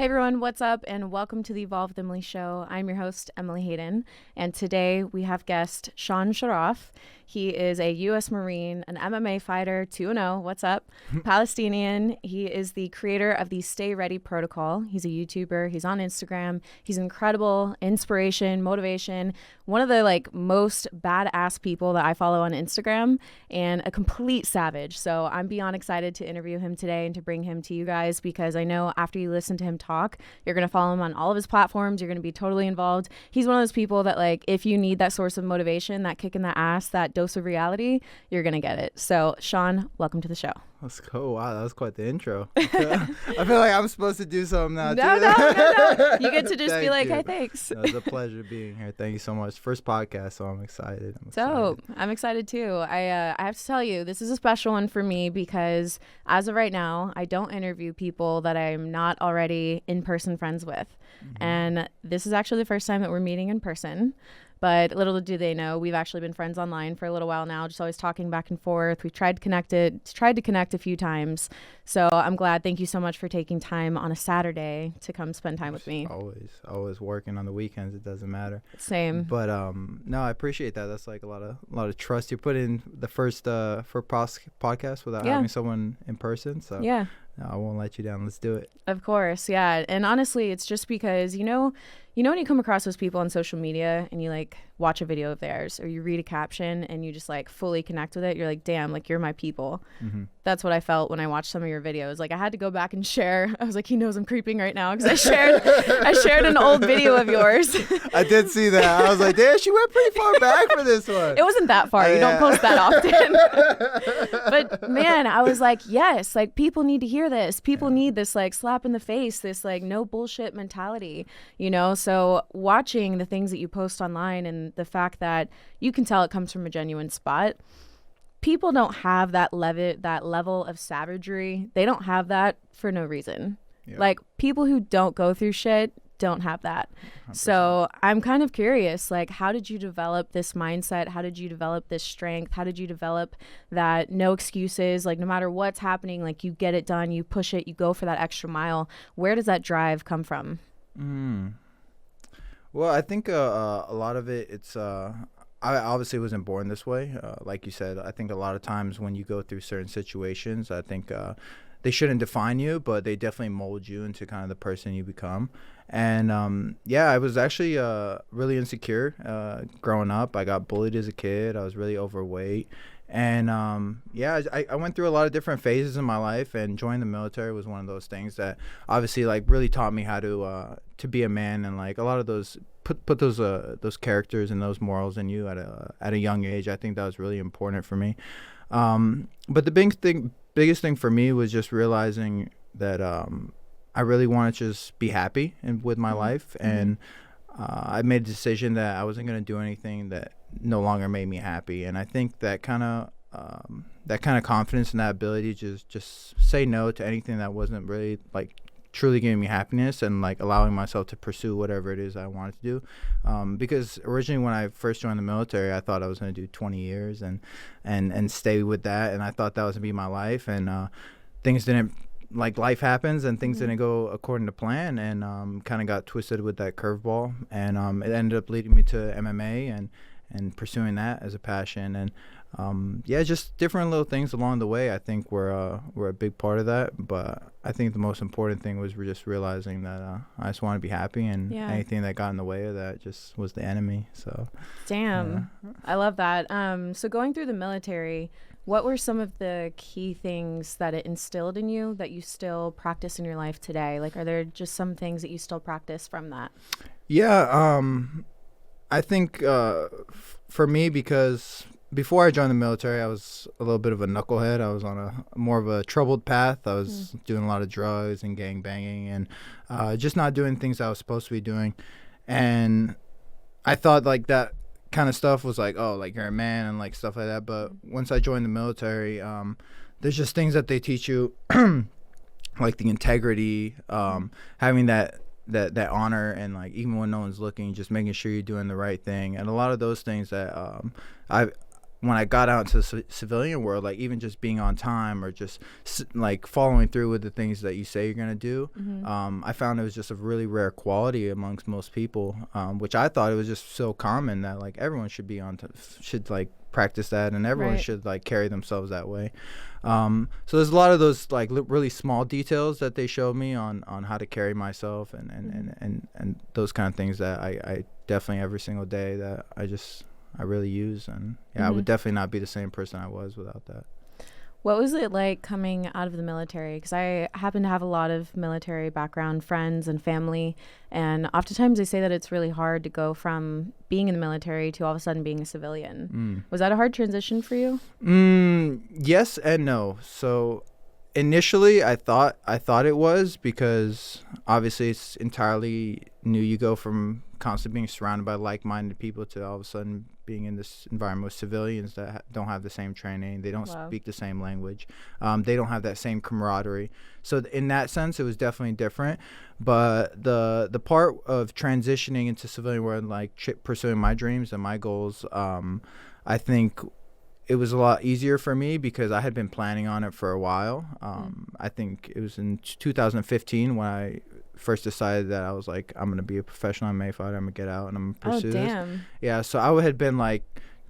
Hey everyone, what's up? And welcome to the Evolve with Emily show. I'm your host, Emily Hayden, and today we have guest Sean Sharaf. He is a U.S. Marine, an MMA fighter, 2-0, what's up, Palestinian. He is the creator of the Stay Ready protocol. He's a YouTuber. He's on Instagram. He's incredible, inspiration, motivation, one of the most badass people that I follow on Instagram, and a complete savage. So I'm beyond excited to interview him today and to bring him to you guys, because I know after you listen to him talk, you're going to follow him on all of his platforms. You're going to be totally involved. He's one of those people that if you need that source of motivation, that kick in the ass, that dose of reality, you're going to get it. So Sean, welcome to the show. Let's go. Wow, that was quite the intro. I feel like I'm supposed to do something now, No, too. No. You get to just be like, you. hey, thanks. It's a pleasure being here. Thank you so much. First podcast, so I'm excited. I'm excited too. I have to tell you, this is a special one for me because as of right now, I don't interview people that I'm not already in-person friends with. Mm-hmm. And this is actually the first time that we're meeting in person. But little do they know, we've actually been friends online for a little while now, just always talking back and forth. We've tried to connect a few times. So I'm glad. Thank you so much for taking time on a Saturday to come spend time with me. Always working on the weekends. It doesn't matter. Same. But no, I appreciate that. That's a lot of trust you put in the first podcast without having someone in person. So yeah, no, I won't let you down. Let's do it. Of course, yeah. And honestly, it's just because you know when you come across those people on social media and you watch a video of theirs or you read a caption and you just fully connect with it, you're like, damn, you're my people. Mm-hmm. That's what I felt when I watched some of your videos. I had to go back and share. I was like, he knows I'm creeping right now because I shared an old video of yours. I did see that. I was like, damn, she went pretty far back for this one. It wasn't that far. You don't post that often. But man, I was like, yes, people need to hear this. People need this slap in the face, this no bullshit mentality, So watching the things that you post online and the fact that you can tell it comes from a genuine spot. People don't have that level of savagery. They don't have that for no reason. Yep. People who don't go through shit don't have that. 100%. So I'm kind of curious, how did you develop this mindset? How did you develop this strength? How did you develop that no excuses? No matter what's happening, you get it done, you push it, you go for that extra mile. Where does that drive come from? Well, I think a lot of it, it's I obviously wasn't born this way. Like you said, I think a lot of times when you go through certain situations, I think they shouldn't define you, but they definitely mold you into kind of the person you become. And I was actually really insecure growing up. I got bullied as a kid. I was really overweight. And I went through a lot of different phases in my life, and joining the military was one of those things that obviously really taught me how to be a man, and a lot of those put those characters and those morals in you at a young age. I think that was really important for me. But the biggest thing for me was just realizing that I really wanted to just be happy with my life, and I made a decision that I wasn't going to do anything that no longer made me happy. And I think that kind of confidence and that ability to just say no to anything that wasn't really truly giving me happiness, and allowing myself to pursue whatever it is I wanted to do. Because originally when I first joined the military, I thought I was going to do 20 years and stay with that, and I thought that was going to be my life, and things didn't. Life happens, and things didn't go according to plan, and kind of got twisted with that curveball, and it ended up leading me to MMA and pursuing that as a passion, and just different little things along the way I think were a big part of that. But I think the most important thing was just realizing that I just want to be happy, and anything that got in the way of that just was the enemy. So damn, I love that. So going through the military, what were some of the key things that it instilled in you that you still practice in your life today? Are there just some things that you still practice from that? Yeah, I think for me, because before I joined the military, I was a little bit of a knucklehead. I was on more of a troubled path. I was doing a lot of drugs and gang banging, and just not doing things I was supposed to be doing. And I thought that kind of stuff was you're a man and stuff like that. But once I joined the military, there's just things that they teach you, the integrity, having that honor, and even when no one's looking, just making sure you're doing the right thing. And a lot of those things that when I got out into the civilian world, like even just being on time or just like following through with the things that you say you're gonna do, I found it was just a really rare quality amongst most people, which I thought it was just so common that like everyone should be should like practice that, and everyone should like carry themselves that way. So there's a lot of those like really small details that they showed me on how to carry myself and those kind of things that I definitely every single day that I really use. And I would definitely not be the same person I was without that. What was it like coming out of the military? Because I happen to have a lot of military background friends and family, and oftentimes they say that it's really hard to go from being in the military to all of a sudden being a civilian. Was that a hard transition for you? Yes and no. So initially I thought it was, because obviously it's entirely new. You go from constantly being surrounded by like-minded people to all of a sudden being in this environment with civilians that don't have the same training. They don't speak the same language. They don't have that same camaraderie. So in that sense, it was definitely different. But the part of transitioning into civilian world, like pursuing my dreams and my goals, I think it was a lot easier for me because I had been planning on it for a while. I think it was in 2015 when I first decided that I was like, I'm going to be a professional MMA fighter. I'm going to get out and I'm going to pursue this. Yeah, so I had been like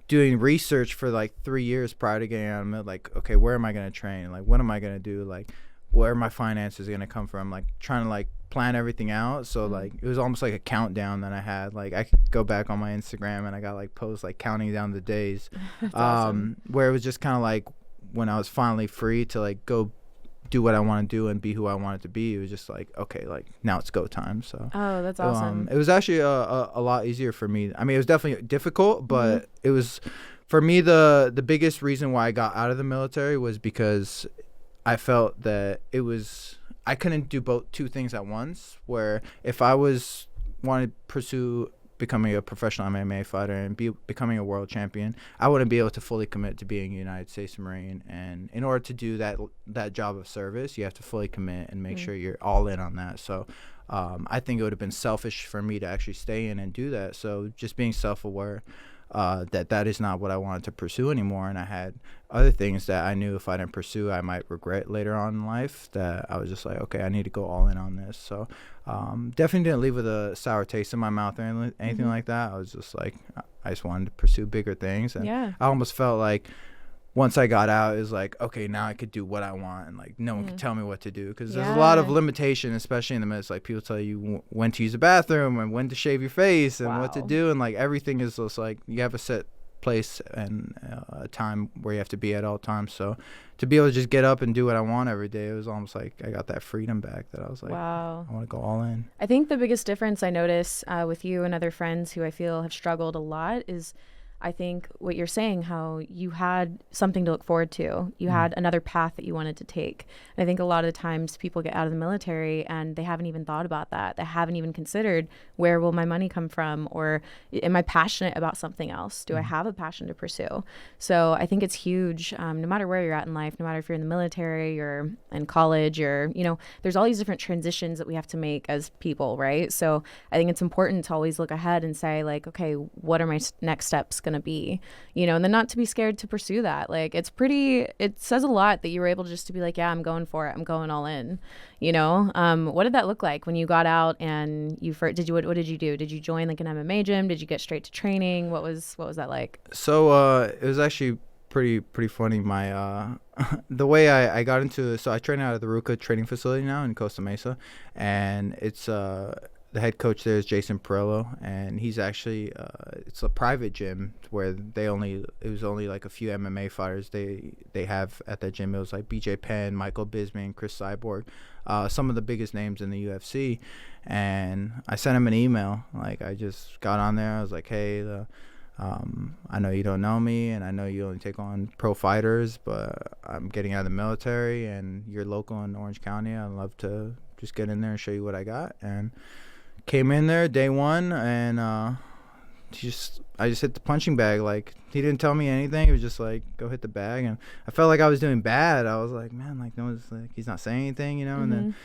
doing research for like 3 years prior to getting out of the middle. Like, okay, where am I going to train? Like, what am I going to do? Like, where are my finances going to come from? Like, trying to like plan everything out. So like it was almost like a countdown that I had. Like I could go back on my Instagram and I got like posts like counting down the days. Awesome. Where it was just kind of like when I was finally free to like go do what I want to do and be who I wanted to be, it was just like, okay, like now it's go time. So that's awesome. It was actually a lot easier for me. I mean, it was definitely difficult, but it was, for me, the biggest reason why I got out of the military was because I felt that I couldn't do two things at once, where if I wanted to pursue becoming a professional MMA fighter and becoming a world champion, I wouldn't be able to fully commit to being a United States Marine. And in order to do that job of service, you have to fully commit and make sure you're all in on that. So I think it would have been selfish for me to actually stay in and do that. So just being self-aware that is not what I wanted to pursue anymore. And I had other things that I knew if I didn't pursue, I might regret later on in life, that I was just like, okay, I need to go all in on this. So definitely didn't leave with a sour taste in my mouth or anything like that. I was just like, I just wanted to pursue bigger things. And I almost felt like once I got out, it was like, okay, now I could do what I want, and like no one could tell me what to do, because there's a lot of limitation, especially in the midst. Like people tell you when to use the bathroom and when to shave your face and what to do, and like everything is just like you have a set place and a time where you have to be at all times. So to be able to just get up and do what I want every day, it was almost like I got that freedom back, that I was like, wow, I want to go all in. I think the biggest difference I notice with you and other friends who I feel have struggled a lot is, I think what you're saying, how you had something to look forward to. You had another path that you wanted to take. And I think a lot of the times people get out of the military and they haven't even thought about that. They haven't even considered, where will my money come from? Or am I passionate about something else? Do I have a passion to pursue? So I think it's huge, no matter where you're at in life, no matter if you're in the military or in college, or, there's all these different transitions that we have to make as people, right? So I think it's important to always look ahead and say like, okay, what are my next steps going to be, and then not to be scared to pursue that. Like it says a lot that you were able just to be like, yeah, I'm going for it. I'm going all in, what did that look like when you got out and what did you do? Did you join like an MMA gym? Did you get straight to training? What was that like? So, it was actually pretty funny. My, the way I got into it. So I train out of the Ruka training facility now in Costa Mesa, and it's, the head coach there is Jason Perillo, and he's actually it's a private gym where it was only like a few MMA fighters they have at that gym. It was like BJ Penn, Michael Bisping, Chris Cyborg, some of the biggest names in the UFC. And I sent him an email. Like I just got on there. I was like, hey, I know you don't know me, and I know you only take on pro fighters, but I'm getting out of the military, and you're local in Orange County. I'd love to just get in there and show you what I got. And came in there day one, and I just hit the punching bag. Like he didn't tell me anything. He was just like, go hit the bag. And I felt like I was doing bad. I was like, man, like no one's like, he's not saying anything, And then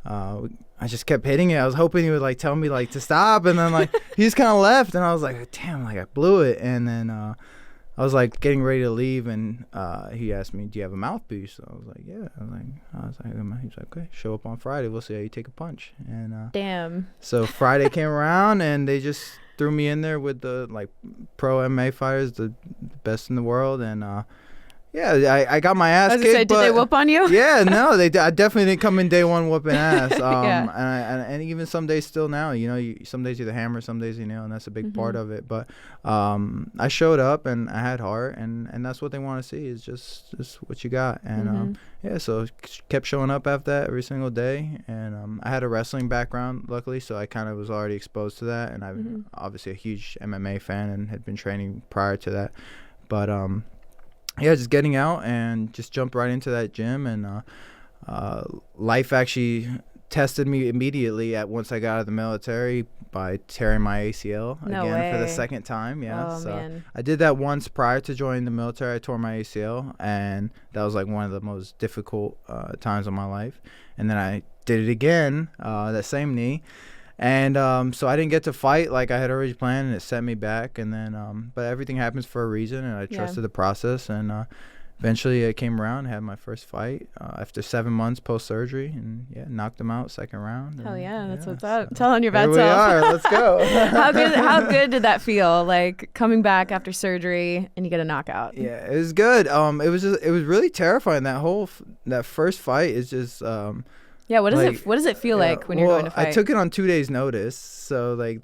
I just kept hitting it. I was hoping he would like tell me like to stop, and then like he just kind of left, and I was like, damn, like I blew it. And then I was like getting ready to leave, and he asked me, "Do you have a mouthpiece?" So I was like, "Yeah." He's like, "Okay, show up on Friday. We'll see how you take a punch." And Damn. so Friday came around, and they just threw me in there with the like pro MMA fighters, the best in the world, and yeah, I got my ass kicked. Did they whoop on you? Yeah, no, I definitely didn't come in day one whooping ass. Yeah. And even some days still now, some days you the hammer, some days you nail, and that's a big part of it. But I showed up and I had heart, and that's what they want to see is just what you got. And yeah, so kept showing up after that every single day. And I had a wrestling background, luckily, so I kind of was already exposed to that. And I'm obviously a huge MMA fan and had been training prior to that. But yeah, just getting out and just jumped right into that gym, and life actually tested me immediately once I got out of the military by tearing my ACL for the second time. Yeah, oh, man. I did that once prior to joining the military. I tore my ACL, and that was like one of the most difficult times of my life. And then I did it again, that same knee. And so I didn't get to fight like I had already planned, and it set me back. And then but everything happens for a reason, and I trusted the process. And eventually I came around, had my first fight after 7 months post-surgery, and knocked him out second round. Hell yeah, that's what's up. Tell on your bad self. Here we are. Let's go. How good did that feel, like coming back after surgery and you get a knockout? Yeah, it was good. It was really terrifying. That first fight is just yeah, what does it feel like when you're going to fight? I took it on 2 days' notice, so like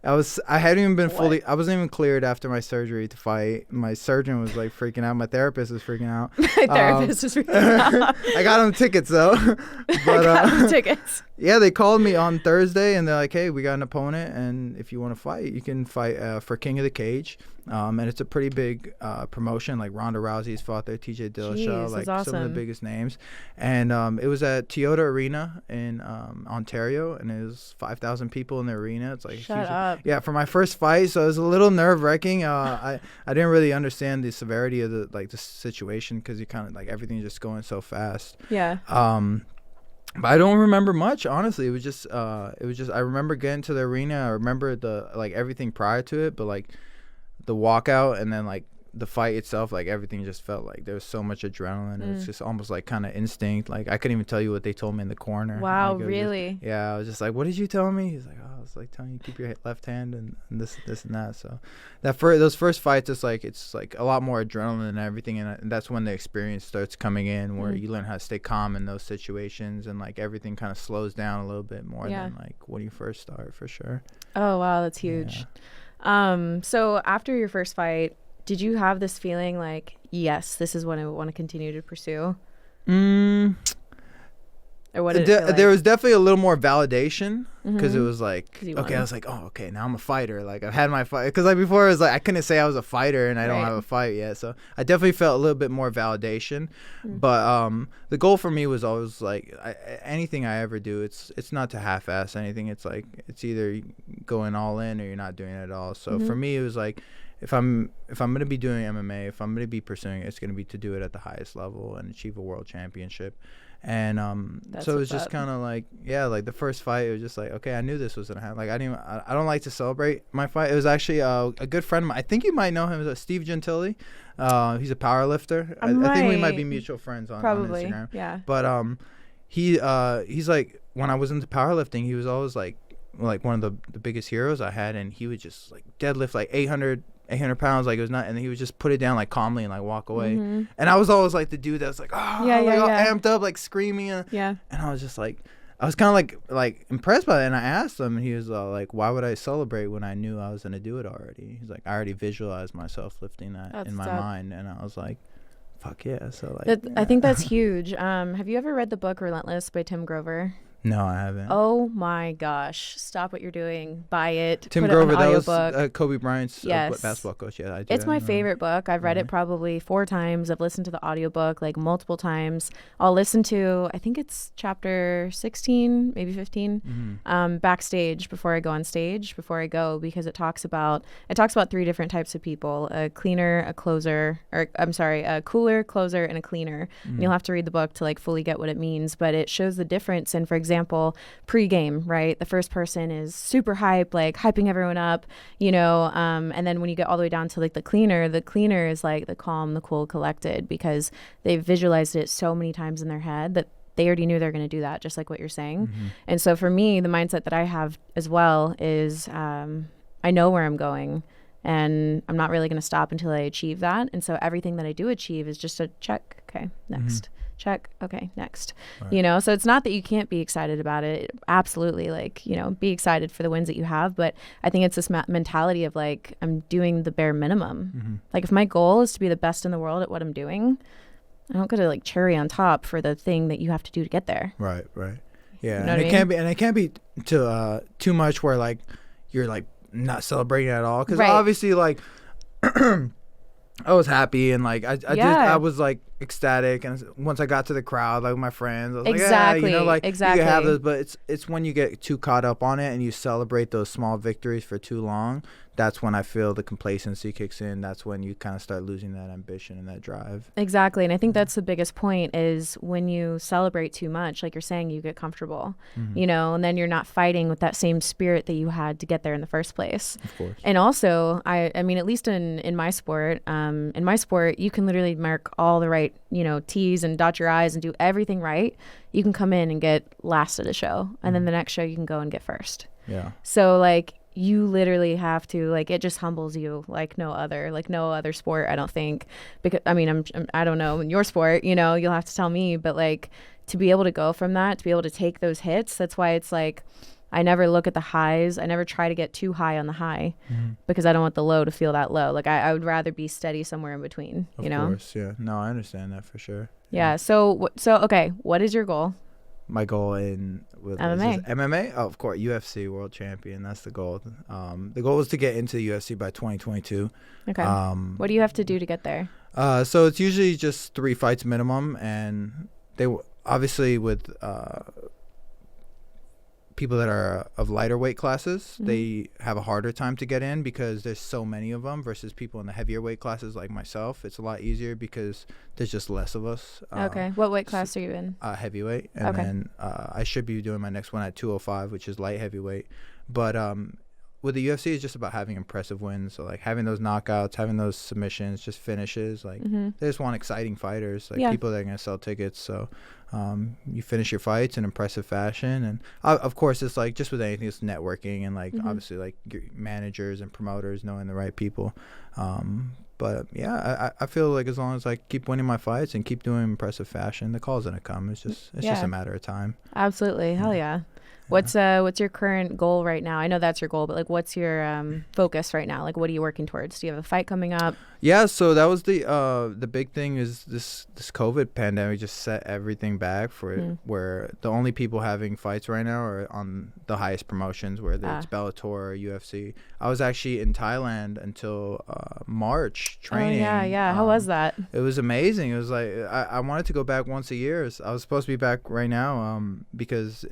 I hadn't even been I wasn't even cleared after my surgery to fight. My surgeon was like freaking out. My therapist was freaking out. My therapist was freaking out. I got him tickets though. But, I got him tickets. Yeah, they called me on Thursday and they're like, "Hey, we got an opponent, and if you want to fight, you can fight for King of the Cage." And it's a pretty big promotion. Like Ronda Rousey's fought there, TJ Dillashaw, like awesome. Some of the biggest names. And it was at Toyota Arena in Ontario, and it was 5,000 people in the arena. It's like Shut up. Yeah, for my first fight, so it was a little nerve-wracking. I didn't really understand the severity of the situation because you kind of like everything's just going so fast. Yeah. But I don't remember much, honestly. It was just I remember getting to the arena. I remember everything prior to it, but like the walkout and then like the fight itself, like everything just felt like there was so much adrenaline. It was just almost like kind of instinct. Like I couldn't even tell you what they told me in the corner. Wow, like, really? I was just like, "What did you tell me?" He's like, "Oh, I was like telling you keep your left hand and this and that." So those first fights, it's like a lot more adrenaline and everything, and that's when the experience starts coming in, where you learn how to stay calm in those situations, and like everything kind of slows down a little bit more than like when you first start, for sure. Oh wow, that's huge. Yeah. So after your first fight, did you have this feeling like, yes, this is what I want to continue to pursue? Or what did it feel like? There was definitely a little more validation because it was like, okay, I was like, oh, okay, now I'm a fighter. Like I've had my fight. Because like before it was like I couldn't say I was a fighter and I don't have a fight yet. So I definitely felt a little bit more validation. But the goal for me was always like anything I ever do, it's not to half-ass anything. It's like it's either going all in or you're not doing it at all. So for me it was like, if I'm going to be doing MMA, if I'm going to be pursuing it, it's going to be to do it at the highest level and achieve a world championship. And so it was just kind of like, like the first fight, it was just like, okay, I knew this was going to happen. Like I don't like to celebrate my fight. It was actually a good friend of mine. I think you might know him, Steve Gentili. He's a power lifter. I think we might be mutual friends on Instagram. Yeah. But he's like, when I was into powerlifting, he was always like one of the biggest heroes I had, and he would just like deadlift like 800 pounds, like it was not, and he would just put it down like calmly and like walk away. And I was always like the dude that was like, all amped up, like screaming. And I was just like, I was kind of like impressed by that. And I asked him, and he was like, why would I celebrate when I knew I was going to do it already? He's like, I already visualized myself lifting that in my mind. And I was like, fuck yeah. So like, I think that's huge. Have you ever read the book Relentless by Tim Grover? No, I haven't. Oh my gosh. Stop what you're doing. Buy it. Tim Grover, that was Kobe Bryant's basketball coach. Yeah, I do. It's my favorite book. I've read it probably 4 times. I've listened to the audiobook like multiple times. I'll listen to, I think it's chapter 16, maybe 15, backstage before I go on stage, because it talks about 3 different types of people: a cleaner, a closer, a cooler, closer, and a cleaner. And you'll have to read the book to like fully get what it means, but it shows the difference. And for example, example, pre-game, right? The first person is super hype, like hyping everyone up, you know, and then when you get all the way down to like the cleaner is like the calm, the cool, collected, because they've visualized it so many times in their head that they already knew they're going to do that, just like what you're saying. And so for me, the mindset that I have as well is I know where I'm going, and I'm not really going to stop until I achieve that. And so everything that I do achieve is just a check. Okay, next. Check. Okay, next. Right. You know, so it's not that you can't be excited about it. Absolutely. Like, you know, be excited for the wins that you have. But I think it's this mentality of like, I'm doing the bare minimum. Like if my goal is to be the best in the world at what I'm doing, I don't get a like cherry on top for the thing that you have to do to get there. Right. Yeah. You know and it can't be too much where like you're like not celebrating at all. Because obviously like I was happy and like I was like ecstatic, and once I got to the crowd, like with my friends, I was like, yeah, you know, like you can have those, but it's when you get too caught up on it and you celebrate those small victories for too long, that's when I feel the complacency kicks in. That's when you kind of start losing that ambition and that drive. Exactly. And I think that's the biggest point, is when you celebrate too much, like you're saying, you get comfortable, you know, and then you're not fighting with that same spirit that you had to get there in the first place. Of course. And also, I mean, at least in my sport, you can literally mark all the right, you know, T's and dot your I's and do everything right. You can come in and get last at a show, and then the next show you can go and get first. Yeah. So like, you literally have to, like, it just humbles you like no other sport, I don't think. Because I mean, I don't know, in your sport, you know, you'll have to tell me, but like, to be able to go from that, to be able to take those hits, that's why it's like, I never look at the highs. I never try to get too high on the high, because I don't want the low to feel that low. Like I would rather be steady somewhere in between, you know? Of course, yeah. No, I understand that for sure. Yeah. So okay, what is your goal? My goal in MMA. MMA? Oh, of course, UFC world champion. That's the goal. The goal was to get into the UFC by 2022. Okay. What do you have to do to get there? So it's usually just 3 fights minimum, and they obviously with people that are of lighter weight classes, they have a harder time to get in because there's so many of them, versus people in the heavier weight classes like myself. It's a lot easier because there's just less of us. Okay. What weight class are you in? Heavyweight. And then I should be doing my next one at 205, which is light heavyweight. But with the UFC, it's just about having impressive wins. So like having those knockouts, having those submissions, just finishes. Like they just want exciting fighters, like people that are going to sell tickets. So you finish your fights in impressive fashion. And of course, it's like just with anything, it's networking and like obviously like your managers and promoters, knowing the right people. But yeah, I feel like as long as I keep winning my fights and keep doing impressive fashion, the call's gonna come. It's just a matter of time. Absolutely. Hell yeah. What's your current goal right now? I know that's your goal, but like, what's your focus right now? Like, what are you working towards? Do you have a fight coming up? Yeah, so that was the big thing, is this COVID pandemic just set everything back for where the only people having fights right now are on the highest promotions, whether it's Bellator or UFC. I was actually in Thailand until March training. Oh, yeah. How was that? It was amazing. It was like I wanted to go back once a year. I was supposed to be back right now because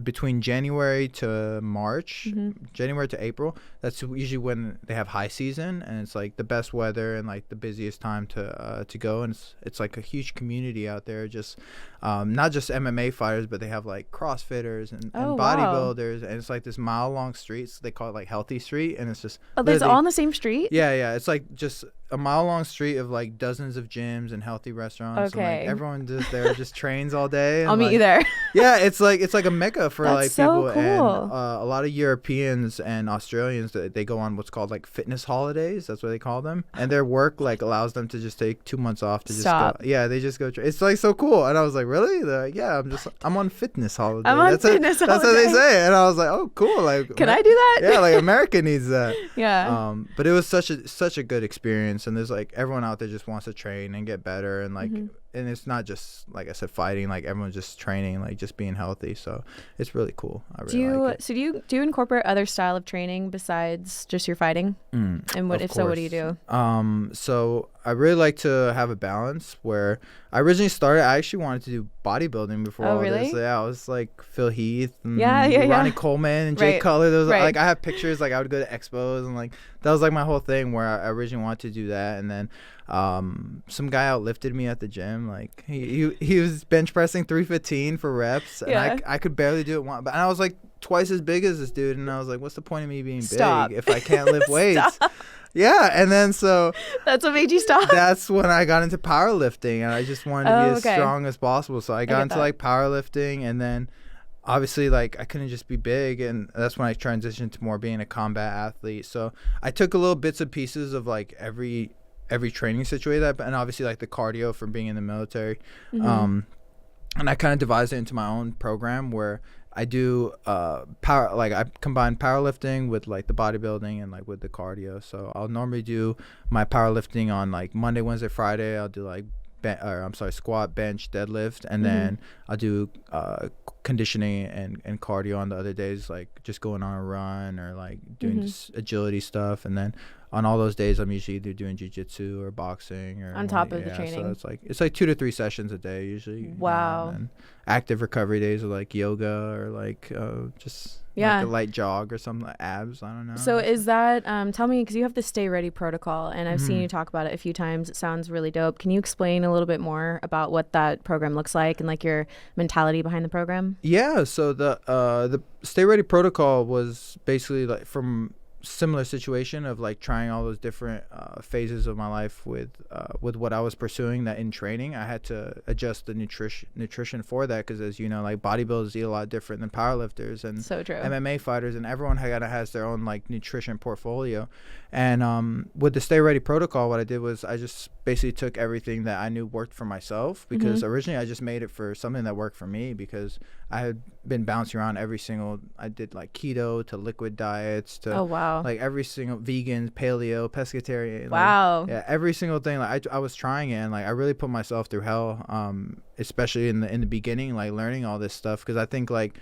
between January to March, January to April, that's usually when they have high season, and it's like the best weather and like the busiest time to go. And it's like a huge community out there, just not just MMA fighters, but they have like CrossFitters and bodybuilders, and it's like this mile-long street. So they call it like Healthy Street, and it's just it's all on the same street. Yeah. It's like just a mile-long street of like dozens of gyms and healthy restaurants. Okay. And, like, everyone just there just trains all day. And, I'll meet you there. Yeah, it's like a mecca for That's like so people, cool. and a lot of Europeans and Australians, they go on what's called like fitness holidays. That's what they call them, and their work like allows them to just take 2 months off to just go. Yeah, they just go. It's like so cool, and I was like, really? They're like, yeah, I'm on fitness holiday. That's what they say, and I was like, oh, cool. Like, can I do that? Yeah, like America needs that. Yeah. But it was such a good experience, and there's like everyone out there just wants to train and get better, and like. And it's not just, like I said, fighting. Like everyone's just training, like just being healthy. So it's really cool. I really like it. So do you incorporate other style of training besides just your fighting? And what do you do? So I really like to have a balance where I originally started. I actually wanted to do bodybuilding before all really? this. Yeah, I was like Phil Heath and Yeah. Ronnie Coleman and Jay Cutler. Those like I have pictures. Like I would go to expos and like that was like my whole thing where I originally wanted to do that. And then some guy outlifted me at the gym. Like he was bench pressing 315 for reps, and I could barely do it one. But I was like twice as big as this dude, and I was like, what's the point of me being big if I can't lift weights? Yeah, and then so that's what made you stop. That's when I got into powerlifting, and I just wanted to be as strong as possible. So I got into like powerlifting, and then obviously like I couldn't just be big, and that's when I transitioned to more being a combat athlete. So I took a little bits and pieces of like every training situation, and obviously like the cardio from being in the military, and I kind of devised it into my own program where I do power, like I combine powerlifting with like the bodybuilding and like with the cardio. So I'll normally do my powerlifting on like Monday, Wednesday, Friday. I'll do like squat, bench, deadlift, and then I'll do conditioning and cardio on the other days, like just going on a run or like doing just agility stuff. And then on all those days, I'm usually either doing jiu-jitsu or boxing or on top of the training. So it's like 2 to 3 sessions a day usually. Wow. And active recovery days are like yoga or like just like a light jog or something, like abs. I don't know. So is that tell me, because you have the Stay Ready protocol, and I've seen you talk about it a few times. It sounds really dope. Can you explain a little bit more about what that program looks like and like your mentality behind the program? Yeah. So the Stay Ready protocol was basically like from similar situation of like trying all those different phases of my life with what I was pursuing. That in training I had to adjust the nutrition for that, because as you know, like bodybuilders eat a lot different than powerlifters and so true. MMA fighters, and everyone has their own like nutrition portfolio. And with the Stay Ready protocol, what I did was I just basically took everything that I knew worked for myself, because originally I just made it for something that worked for me, because I had been bouncing around I did like keto to liquid diets to like every single vegan, paleo, pescatarian. Wow. Like, yeah, every single thing. Like I was trying it, and like I really put myself through hell, especially in the beginning, like learning all this stuff, because I think like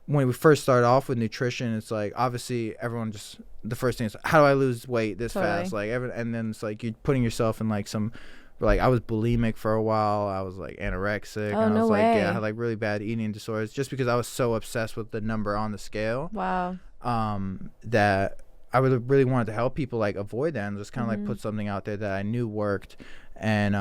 when we first started off with nutrition, it's like obviously everyone just the first thing is how do I lose weight this fast, like and then it's like you're putting yourself in like some. Like I was bulimic for a while. I was like anorexic. Oh, and I was no way. I had like really bad eating disorders just because I was so obsessed with the number on the scale. Wow. That I would really wanted to help people like avoid that and just kind of like put something out there that I knew worked. And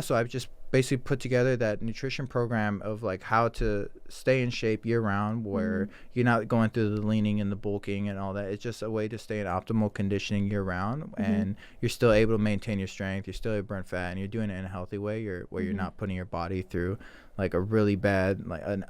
so I've just basically put together that nutrition program of like how to stay in shape year round, where you're not going through the leaning and the bulking and all that. It's just a way to stay in optimal conditioning year round, and you're still able to maintain your strength, you're still able to burn fat, and you're doing it in a healthy way where you're not putting your body through like a really bad, like an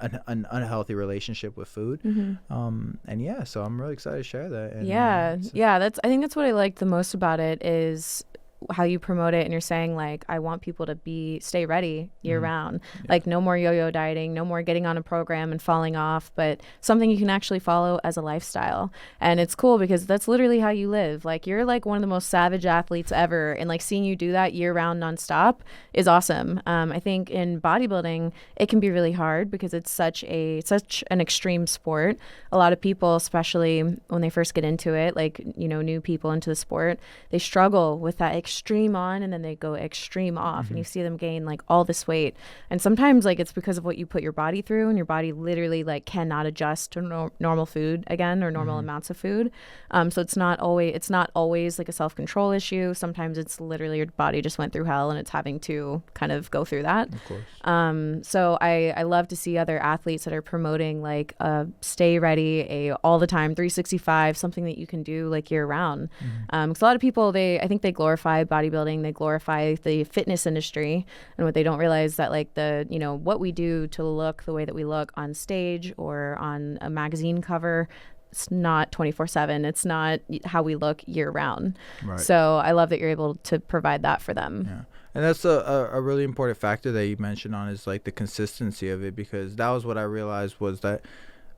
unhealthy relationship with food. So I'm really excited to share that. And, I think that's what I liked the most about it is how you promote it, and you're saying like I want people to stay ready year round, like no more yo-yo dieting, no more getting on a program and falling off, but something you can actually follow as a lifestyle. And it's cool because that's literally how you live. Like you're like one of the most savage athletes ever, and like seeing you do that year round nonstop is awesome. I think in bodybuilding it can be really hard because it's such an extreme sport. A lot of people, especially when they first get into it, like new people into the sport, they struggle with that extreme on and then they go extreme off, and you see them gain like all this weight, and sometimes like it's because of what you put your body through, and your body literally like cannot adjust to normal food again, or normal amounts of food. So it's not always like a self-control issue. Sometimes it's literally your body just went through hell and it's having to kind of go through that. Of course. So I love to see other athletes that are promoting like a stay ready, a all the time 365, something that you can do like year round. Because a lot of people, I think they glorify bodybuilding, they glorify the fitness industry, and what they don't realize that like what we do to look the way that we look on stage or on a magazine cover, it's not 24/7. It's not how we look year round. Right. So I love that you're able to provide that for them. Yeah. And that's a really important factor that you mentioned on is like the consistency of it, because that was what I realized was that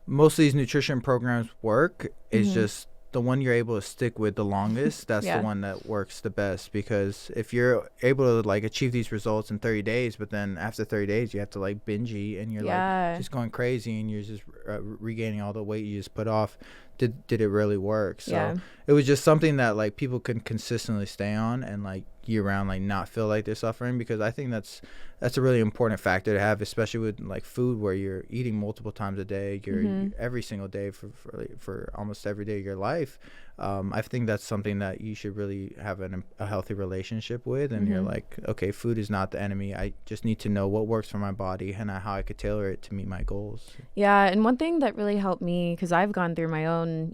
most of these nutrition programs work. It's just the one you're able to stick with the longest, that's the one that works the best. Because if you're able to like achieve these results in 30 days, but then after 30 days you have to like binge eat and you're like just going crazy and you're just regaining all the weight you just put off, did it really work? So Yeah. it was just something that like people can consistently stay on and like year round, like not feel like they're suffering, because I think that's a really important factor to have, especially with like food, where you're eating multiple times a day, you're every single day for almost every day of your life. I think that's something that you should really have a healthy relationship with, and you're like, okay, food is not the enemy. I just need to know what works for my body and how I could tailor it to meet my goals. Yeah, and one thing that really helped me, because I've gone through my own,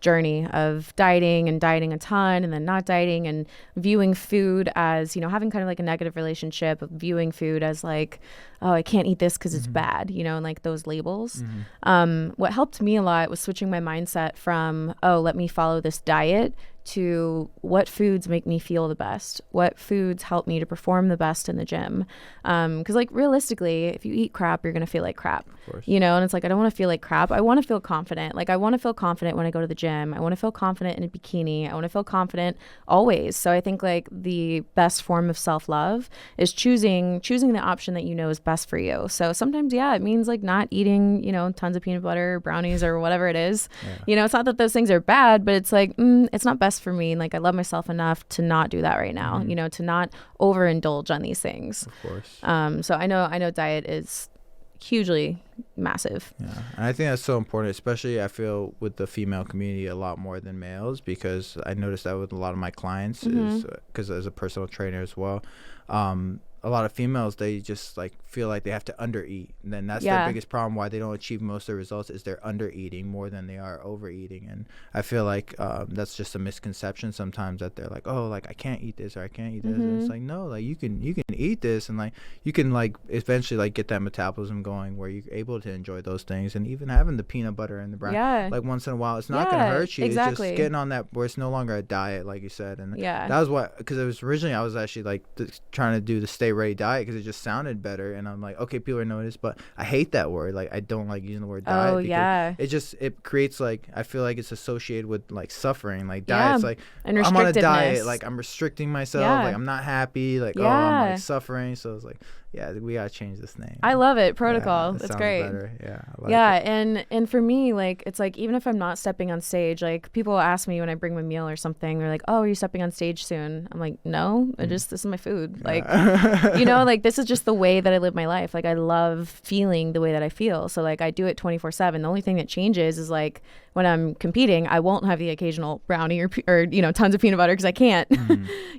journey of dieting and dieting a ton and then not dieting, and viewing food as, having kind of like a negative relationship of viewing food as like, oh, I can't eat this because it's bad, and like those labels. What helped me a lot was switching my mindset from, oh, let me follow this diet, to what foods make me feel the best, what foods help me to perform the best in the gym. Because like realistically, if you eat crap, you're gonna feel like crap, and it's like, I don't want to feel like crap. I want to feel confident. Like I want to feel confident when I go to the gym. I want to feel confident in a bikini. I want to feel confident always. So I think like the best form of self-love is choosing the option that is best for you. So sometimes, it means like not eating, tons of peanut butter, brownies, or whatever it is. It's not that those things are bad, but it's like, it's not best for me. Like I love myself enough to not do that right now, to not overindulge on these things. Of course. So I know diet is hugely massive. Yeah, and I think that's so important, especially I feel with the female community a lot more than males, because I noticed that with a lot of my clients, is because as a personal trainer as well, a lot of females, they just like feel like they have to undereat, and then that's their biggest problem, why they don't achieve most of their results, is they're undereating more than they are overeating. And I feel like that's just a misconception sometimes, that they're like, oh, like I can't eat this or I can't eat this, and it's like, no, like you can eat this, and like you can like eventually like get that metabolism going where you're able to enjoy those things. And even having the peanut butter and the brown like once in a while, it's not gonna hurt you. Exactly. It's just getting on that where it's no longer a diet, like you said. And that was what, because it was originally, I was actually like trying to do the stay ready diet because it just sounded better, and I'm like, okay, people are noticed, but I hate that word. Like I don't like using the word diet, because it creates like, I feel like it's associated with like suffering. Like diet's like, and I'm on a diet, like I'm restricting myself, like I'm not happy, like oh, I'm like suffering. So it's like, we gotta change this name. I love it. Protocol. That's great. Better. I like it. And for me, like it's like, even if I'm not stepping on stage, like people ask me when I bring my meal or something, they're like, oh, are you stepping on stage soon? I'm like, no, this is my food. Like like this is just the way that I live my life. Like I love feeling the way that I feel, so like I do it 24/7. The only thing that changes is like when I'm competing, I won't have the occasional brownie or tons of peanut butter, because I can't.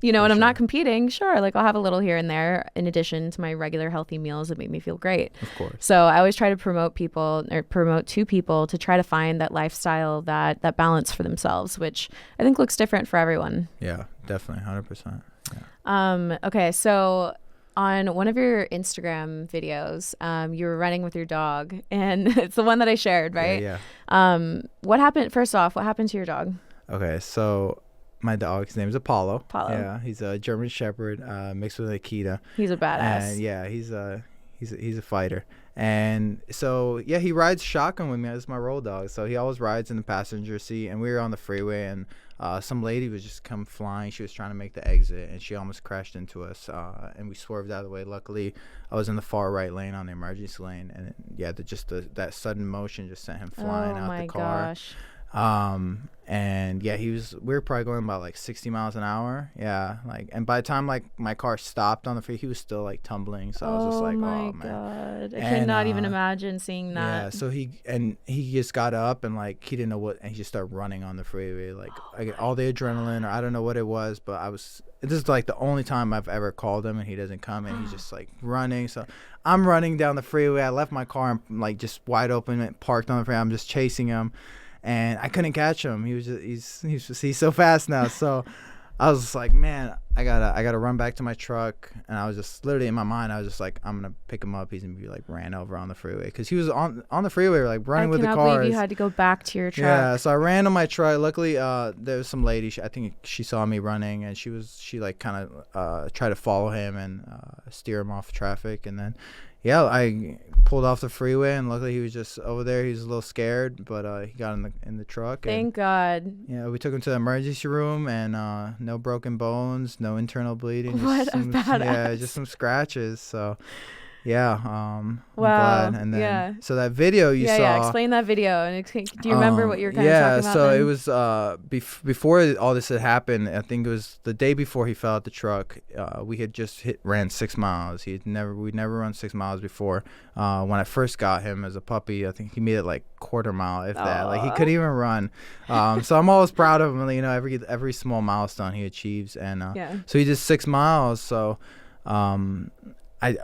When I'm not competing, sure, like I'll have a little here and there in addition to my regular healthy meals that make me feel great. Of course. So I always try to promote to people to try to find that lifestyle, that balance for themselves, which I think looks different for everyone. Yeah, definitely, 100%. Yeah. Okay, so on one of your Instagram videos, you were running with your dog, and it's the one that I shared, right? Yeah. What happened? First off, what happened to your dog? Okay, so my dog, his name is Apollo. Apollo. Yeah, he's a German Shepherd mixed with Akita. He's a badass. And yeah, he's a fighter. And so yeah, he rides shotgun with me. That's my roll dog. So he always rides in the passenger seat. And we were on the freeway, and some lady was just come flying. She was trying to make the exit, and she almost crashed into us. And we swerved out of the way. Luckily, I was in the far right lane on the emergency lane, and that sudden motion just sent him flying out the car. Gosh. And yeah, we were probably going about like 60 miles an hour. Yeah. Like, and by the time like my car stopped on the freeway, he was still like tumbling. So I was just like, oh my God. I cannot even imagine seeing that. Yeah. So he just got up, and like, he didn't know what, and he just started running on the freeway. Like I get all the adrenaline, or I don't know what it was, but this is like the only time I've ever called him and he doesn't come, and he's just like running. So I'm running down the freeway. I left my car like just wide open and parked on the freeway. I'm just chasing him. And I couldn't catch him. He's so fast now. So I was just like, man, I gotta run back to my truck. And I was just literally in my mind, I was just like, I'm gonna pick him up. He's gonna be like ran over on the freeway, because he was on the freeway, like running with the cars. I cannot believe you had to go back to your truck. Yeah, so I ran to my truck. Luckily, there was some lady. I think she saw me running, and she like kind of tried to follow him and steer him off traffic. And then yeah, I pulled off the freeway, and luckily he was just over there. He was a little scared, but he got in the truck. Thank God. Yeah, we took him to the emergency room, and no broken bones, no internal bleeding. What a badass. Yeah, just some scratches. So Yeah, I'm Wow. glad. And then Yeah. so that video you saw. Yeah. Explain that video. And do you remember what you were kind of Yeah, talking about so then? it was before all this had happened. I think it was the day before he fell out the truck. We had just ran 6 miles. We'd never run 6 miles before. When I first got him as a puppy, I think he made it like quarter mile, if that. Like he couldn't even run. So I'm always proud of him. You know, every small milestone he achieves, and so he did 6 miles. So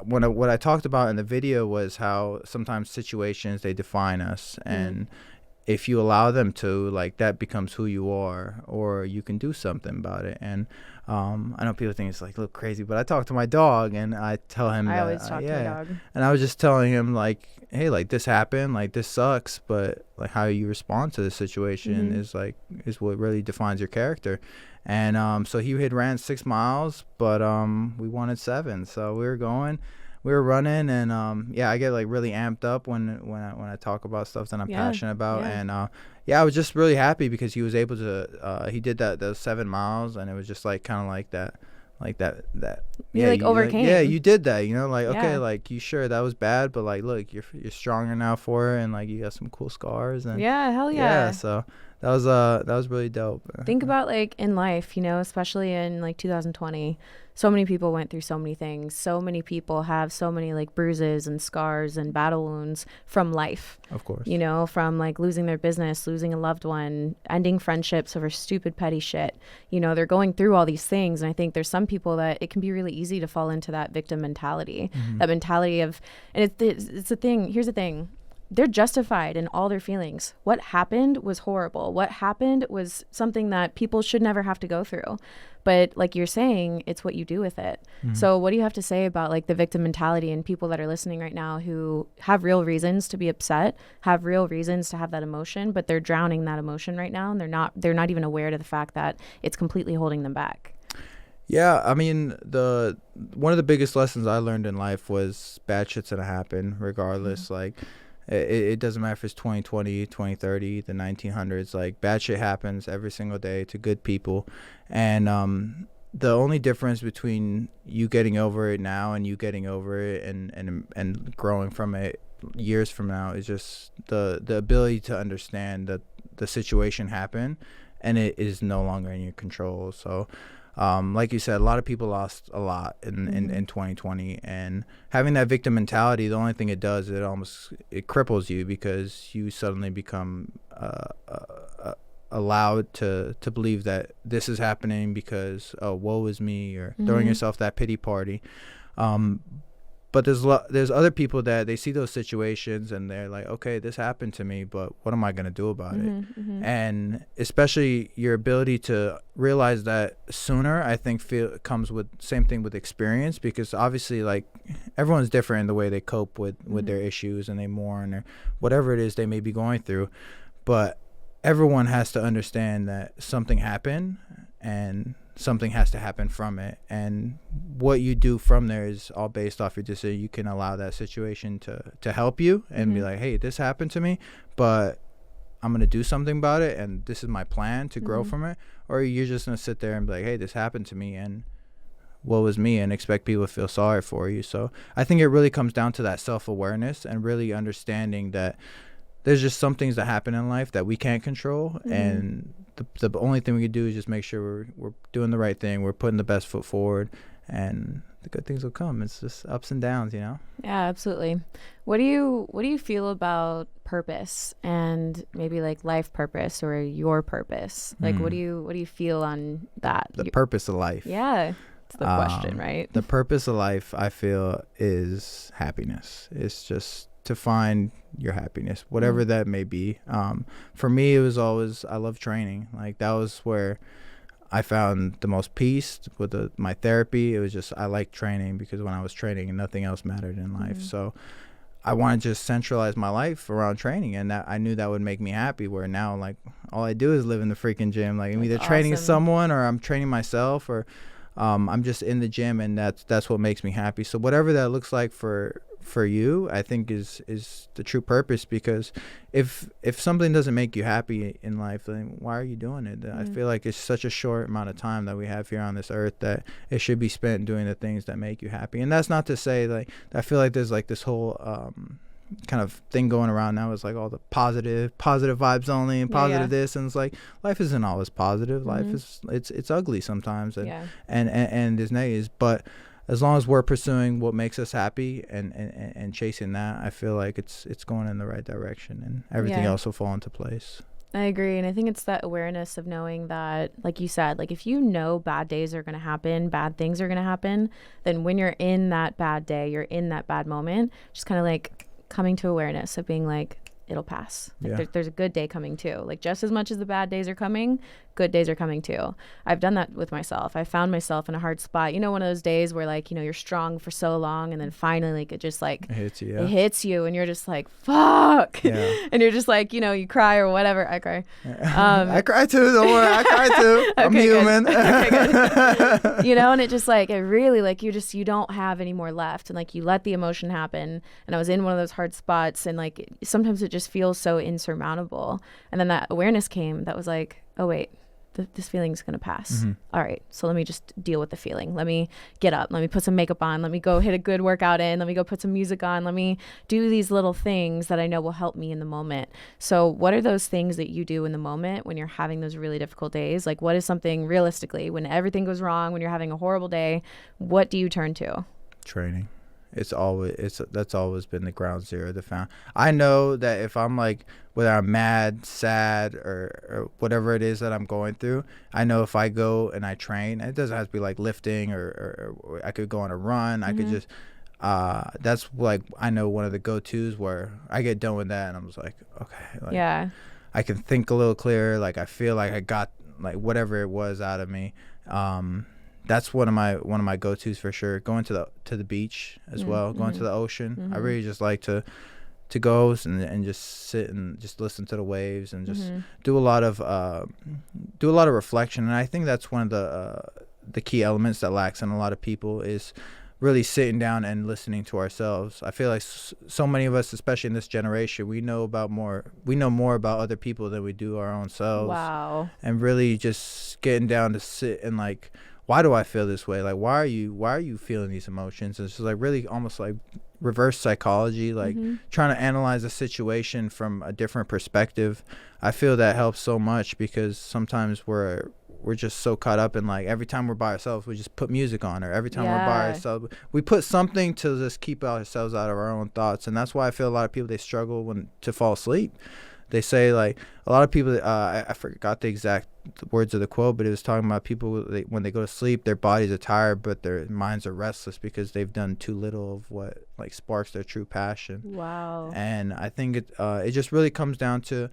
what I talked about in the video was how sometimes situations, they define us, and if you allow them to, like, that becomes who you are, or you can do something about it. And I know people think it's like a little crazy, but I talk to my dog and I tell him I that, always talk to my dog. and I was just telling him, like, hey, like, this happened, like, this sucks, but like how you respond to the situation is what really defines your character. And so he had ran 6 miles, but we wanted 7, so we were running, and I get like really amped up when I talk about stuff that I'm passionate about. And I was just really happy because he was able to he did those 7 miles, and it was just like kind of like that you like overcame. You did that, you know, like, okay, like, you sure that was bad, but like, look, you're stronger now for it, and like you got some cool scars, and hell yeah. So that was really dope. Think about, like, in life, you know, especially in like 2020, so many people went through so many things. So many people have so many like bruises and scars and battle wounds from life. Of course. You know, from like losing their business, losing a loved one, ending friendships over stupid petty shit. You know, they're going through all these things. And I think there's some people that it can be really easy to fall into that victim mentality, that mentality of, and it's the thing. Here's the thing. They're justified in all their feelings. What happened was horrible. What happened was something that people should never have to go through. But like you're saying, it's what you do with it. So what do you have to say about like the victim mentality and people that are listening right now who have real reasons to be upset, have real reasons to have that emotion, but they're drowning that emotion right now, and they're not even aware of the fact that it's completely holding them back? Yeah, I mean, one of the biggest lessons I learned in life was bad shit's gonna happen regardless. Like, it doesn't matter if it's 2020, 2030, the 1900s. Like, bad shit happens every single day to good people. And the only difference between you getting over it now and you getting over it and growing from it years from now is just the ability to understand that the situation happened and it is no longer in your control. So like you said, a lot of people lost a lot in 2020, and having that victim mentality, the only thing it does, it cripples you, because you suddenly become allowed to believe that this is happening because, oh, woe is me, or throwing yourself that pity party. But there's other people that they see those situations and they're like, okay, this happened to me, but what am I going to do about it? And especially your ability to realize that sooner, I think comes with same thing with experience, because obviously, like, everyone's different in the way they cope with their issues, and they mourn or whatever it is they may be going through. But everyone has to understand that something happened and something has to happen from it, and what you do from there is all based off your decision. You can allow that situation to help you and be like, hey, this happened to me, but I'm gonna do something about it, and this is my plan to grow from it. Or you're just gonna sit there and be like, hey, this happened to me, and woe is me, and expect people to feel sorry for you. So I think it really comes down to that self-awareness and really understanding that there's just some things that happen in life that we can't control, and the only thing we can do is just make sure we're doing the right thing, we're putting the best foot forward, and the good things will come. It's just ups and downs, you know? Yeah, absolutely. What do you feel about purpose and maybe like life purpose or your purpose? Like, what do you feel on that? The purpose of life. Yeah. It's the question, right? The purpose of life, I feel, is happiness. It's just to find your happiness, whatever that may be. For me, it was always, I love training. Like, that was where I found the most peace with my therapy. It was just, I liked training, because when I was training, nothing else mattered in life. So I wanted to just centralize my life around training, and that I knew that would make me happy, where now, like, all I do is live in the freaking gym. Like, I'm either training someone, or I'm training myself, or I'm just in the gym, and that's what makes me happy. So whatever that looks like for for you, I think is the true purpose. Because if something doesn't make you happy in life, then why are you doing it? I feel like it's such a short amount of time that we have here on this earth that it should be spent doing the things that make you happy. And that's not to say, like, I feel like there's like this whole kind of thing going around now. It's like all the positive vibes only and positive this, and it's like life isn't always positive. Life is it's ugly sometimes, and there's negatives. But as long as we're pursuing what makes us happy and chasing that, I feel like it's going in the right direction, and everything else will fall into place. I agree. And I think it's that awareness of knowing that, like you said, like if you know bad days are going to happen, bad things are going to happen, then when you're in that bad day, you're in that bad moment, just kind of like coming to awareness of being like, it'll pass. Like there's a good day coming too. Like just as much as the bad days are coming, good days are coming too. I've done that with myself. I found myself in a hard spot. You know, one of those days where like, you know, you're strong for so long and then finally like it just like it hits you and you're just like, fuck. And you're just like, you know, you cry or whatever. I cry. I cry too. Don't worry. I cry too. I'm human. Okay, good. You know, and it just like, it really like you don't have any more left. And like you let the emotion happen. And I was in one of those hard spots and like sometimes it just feels so insurmountable. And then that awareness came that was like, oh wait, this feeling's gonna pass. All right, so let me just deal with the feeling. Let me get up, let me put some makeup on, let me go hit a good workout in, let me go put some music on, let me do these little things that I know will help me in the moment. So what are those things that you do in the moment when you're having those really difficult days? Like what is something realistically when everything goes wrong, when you're having a horrible day, what do you turn to? Training. That's always been the ground zero, the found. I know that if I'm like, whether I'm mad, sad, or whatever it is that I'm going through, I know if I go and I train, it doesn't have to be like lifting or I could go on a run. I could just, that's like, I know one of the go-tos where I get done with that and I'm just like, okay. Like, I can think a little clearer. Like I feel like I got like whatever it was out of me. That's one of my go-tos for sure. Going to the beach as well, going to the ocean. I really just like to go and just sit and just listen to the waves and just do a lot of reflection. And I think that's one of the key elements that lacks in a lot of people is really sitting down and listening to ourselves. I feel like so many of us, especially in this generation, we know more about other people than we do our own selves. Wow. And really just getting down to sit and like, why do I feel this way? Like, why are you feeling these emotions? It's just like really almost like reverse psychology, like trying to analyze a situation from a different perspective. I feel that helps so much because sometimes we're just so caught up in like every time we're by ourselves, we just put music on, or every time we're by ourselves, we put something to just keep ourselves out of our own thoughts. And that's why I feel a lot of people, they struggle to fall asleep. They say like a lot of people, I forgot the exact words of the quote, but it was talking about people when they go to sleep, their bodies are tired, but their minds are restless because they've done too little of what like sparks their true passion. Wow. And I think it just really comes down to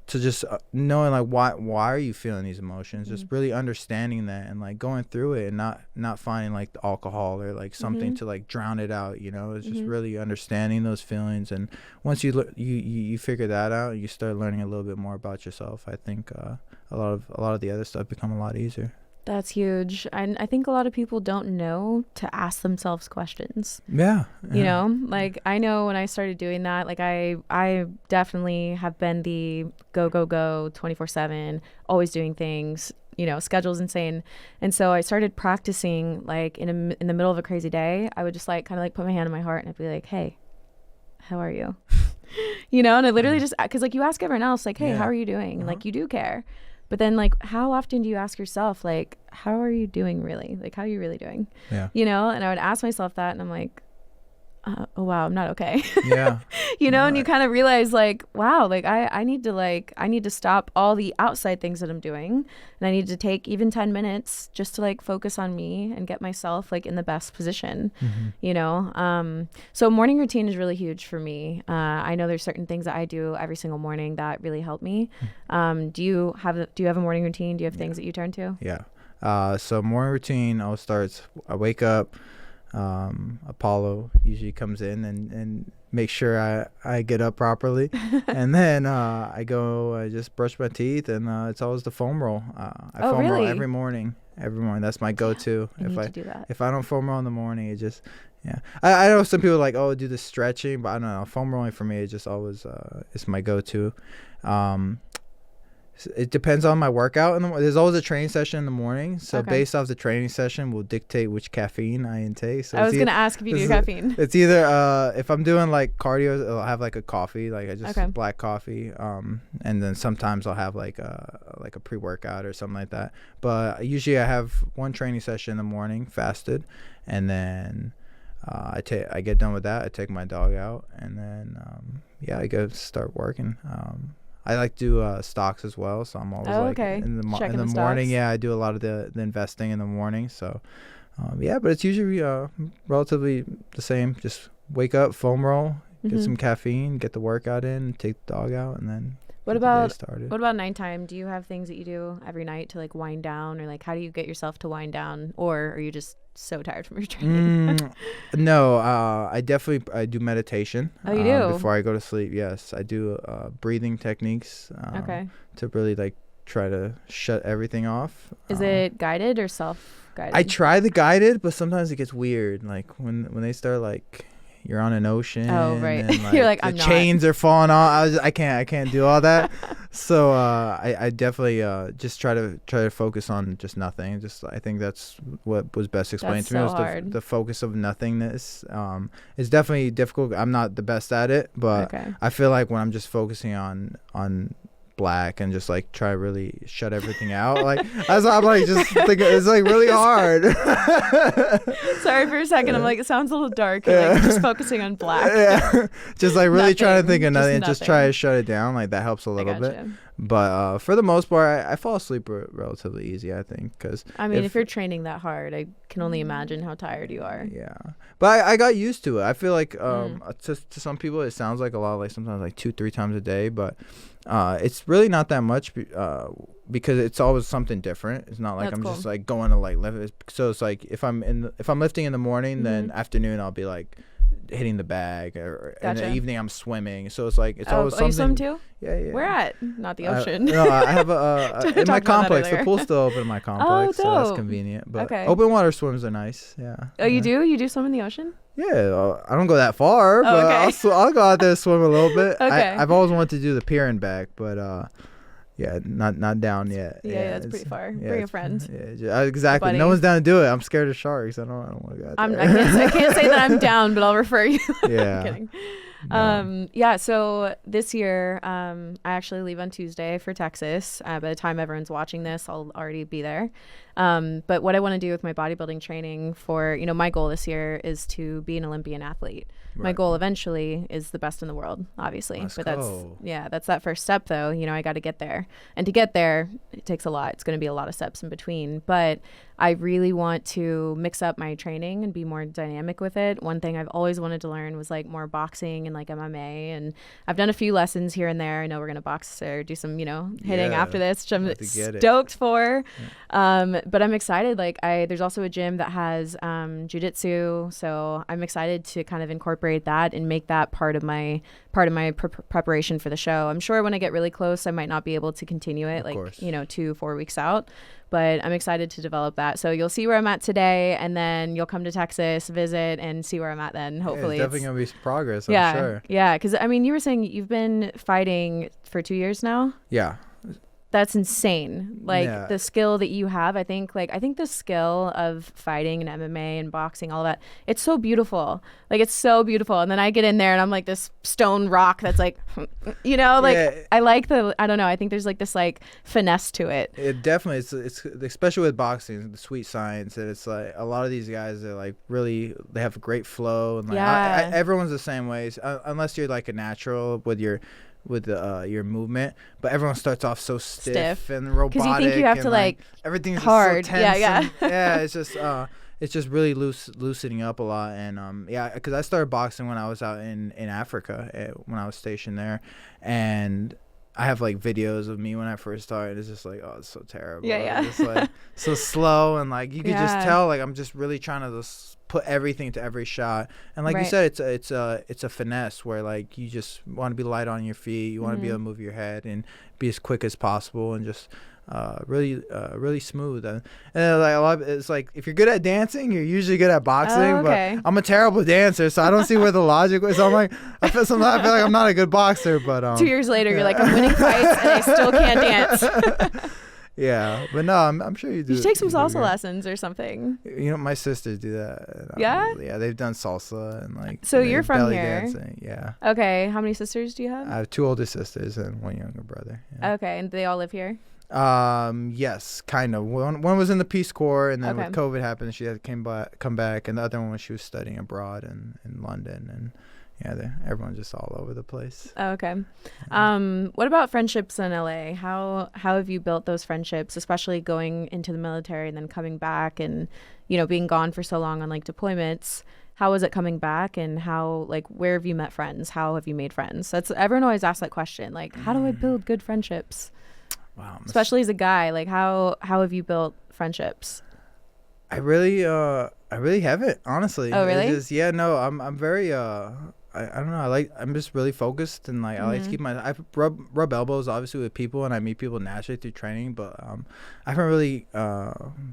just knowing like why are you feeling these emotions, just really understanding that and like going through it and not finding like the alcohol or like something to like drown it out, you know. It's just really understanding those feelings, and once you figure that out, you start learning a little bit more about yourself. I think a lot of the other stuff become a lot easier. That's huge. And I think a lot of people don't know to ask themselves questions. Yeah. You know, like I know when I started doing that, like I definitely have been the go 24/7, always doing things, you know, schedule's insane. And so I started practicing like in the middle of a crazy day, I would just like kind of like put my hand on my heart and I'd be like, hey, how are you? You know, and I literally just, cause like you ask everyone else like, hey, how are you doing? And like you do care. But then like, how often do you ask yourself, like, how are you doing really? Like, how are you really doing? Yeah. You know, and I would ask myself that and I'm like, oh, wow, I'm not okay. Yeah. You know, and you kind of realize like, wow, like I need to stop all the outside things that I'm doing. And I need to take even 10 minutes just to like focus on me and get myself like in the best position, you know? So morning routine is really huge for me. I know there's certain things that I do every single morning that really help me. Do you have a morning routine? Do you have things that you turn to? Yeah. So morning routine, I wake up, Apollo usually comes in and makes sure I get up properly. And then I just brush my teeth, and it's always the foam roll. I foam roll every morning. That's my go-to. I need to do that. If I don't foam roll in the morning, Yeah, I know some people are like, oh, do the stretching, but I don't know. Foam rolling for me is just always it's my go-to. Um, it depends on my workout. There's always a training session in the morning, so based off the training session will dictate which caffeine I intake. So I was gonna ask if you do caffeine. It's either if I'm doing like cardio, I'll have like a coffee, like I just black coffee, and then sometimes I'll have like a pre-workout or something like that. But usually I have one training session in the morning, fasted, and then I get done with that. I take my dog out, and then I go start working. I like to do stocks as well, so I'm always in the morning. Yeah, I do a lot of the investing in the morning. So but it's usually relatively the same. Just wake up, foam roll, get some caffeine, get the workout in, take the dog out, and then what about nighttime? Do you have things that you do every night to like wind down, or like how do you get yourself to wind down, or are you just so tired from your training? No, I do meditation. Oh, you do? Before I go to sleep. Yes, I do breathing techniques. To really like try to shut everything off. Is it guided or self-guided? I try the guided, but sometimes it gets weird. Like when they start like you're on an ocean. Oh, right. And, like, you're like, the chains are falling off. I can't do all that. So I definitely just try to focus on just nothing. I think that's what was best explained to me. Was the focus of nothingness. It's definitely difficult. I'm not the best at it, but I feel like when I'm just focusing on black and just like try to really shut everything out, like that's why I'm like just thinking it's like really hard. Sorry for a second, I'm like, it sounds a little dark. You're like just focusing on black. Yeah, just like really trying to think of nothing and just try to shut it down. Like that helps a little bit. But for the most part, I fall asleep relatively easy, I think, because I mean, if you're training that hard, I can only imagine how tired you are. Yeah, but I got used to it. I feel like to some people it sounds like a lot, like sometimes like 2-3 times a day, but it's really not that much because it's always something different. It's not like just like going to like lift. So it's like if I'm lifting in the morning, then afternoon I'll be like hitting the bag, or in the evening I'm swimming. So it's like it's always something. You swim too? Yeah. Where at? Not the ocean. No, I have in my complex. The pool's still open in my complex, so that's convenient. But open water swims are nice. Yeah. Oh, you do? You do swim in the ocean? Yeah, I don't go that far, but I'll go out there and swim a little bit. I've always wanted to do the pier and back, but not down yet. Yeah, that's pretty far. Bring a friend. Yeah, exactly. No one's down to do it. I'm scared of sharks. I don't want to go out there. I can't say that I'm down, but I'll refer you. Yeah. I'm kidding. So this year, I actually leave on Tuesday for Texas. By the time everyone's watching this, I'll already be there. But what I want to do with my bodybuilding training my goal this year is to be an Olympian athlete. Right. My goal eventually is the best in the world, obviously. That's that first step though. I got to get there, and to get there, it takes a lot. It's going to be a lot of steps in between, but I really want to mix up my training and be more dynamic with it. One thing I've always wanted to learn was like more boxing and like MMA, and I've done a few lessons here and there. I know we're going to box or do some, hitting after this, which I'm stoked for. Yeah. But I'm excited. Like there's also a gym that has jiu-jitsu, so I'm excited to kind of incorporate that and make that part of my preparation for the show. I'm sure when I get really close, I might not be able to continue it 2-4 weeks out, but I'm excited to develop that. So you'll see where I'm at today, and then you'll come to Texas, visit, and see where I'm at then. Hopefully, it's definitely gonna be progress. I'm sure. Yeah, because I mean, you were saying you've been fighting for 2 years now. Yeah. That's insane. Like the skill that you have, I think the skill of fighting and MMA and boxing, all that, it's so beautiful. Like it's so beautiful. And then I get in there and I'm like this stone rock that's like, I like I don't know. I think there's like this like finesse to it. It definitely, it's especially with boxing, the sweet science. And it's like a lot of these guys are like really, they have a great flow. And like everyone's the same way, unless you're like a natural with your movement, but everyone starts off so stiff and robotic, because you think you have to like everything's hard. So tense. It's just really loosening up a lot. And because I started boxing when I was out in Africa, when I was stationed there, and I have like videos of me when I first started. It's just like, oh, it's so terrible. It's like so slow, and like you could just tell like I'm just really trying to just put everything to every shot. And like you said, it's a finesse where like you just want to be light on your feet. You want to be able to move your head and be as quick as possible, and just really smooth. And like a lot it's like if you're good at dancing, you're usually good at boxing. Okay. But I'm a terrible dancer, so I don't see where the logic was. So I'm like, sometimes I feel like I'm not a good boxer. But 2 years later, you're like, I'm winning fights and I still can't dance. Yeah, but no, I'm sure you do. You should take some salsa lessons or something. You know, my sisters do that. Yeah? Yeah, they've done salsa and like. So you're from belly here? Dancing. Yeah. Okay. How many sisters do you have? I have 2 older sisters and 1 younger brother. Yeah. Okay, and they all live here? Yes, kind of. One was in the Peace Corps, and then Okay. with COVID happened, she had come back, and the other one she was studying abroad in London, and yeah, everyone's just all over the place. Okay. What about friendships in LA? How have you built those friendships, especially going into the military and then coming back and, you know, being gone for so long on like deployments? How was it coming back, and how, like, where have you met friends? How have you made friends? That's everyone always asks that question. Like, how do I build good friendships? Wow. Especially as a guy, like how have you built friendships? I really haven't, honestly. Oh, really? It's just, I'm very I don't know. I'm just really focused, and like I like to keep I rub elbows obviously with people, and I meet people naturally through training, but I haven't really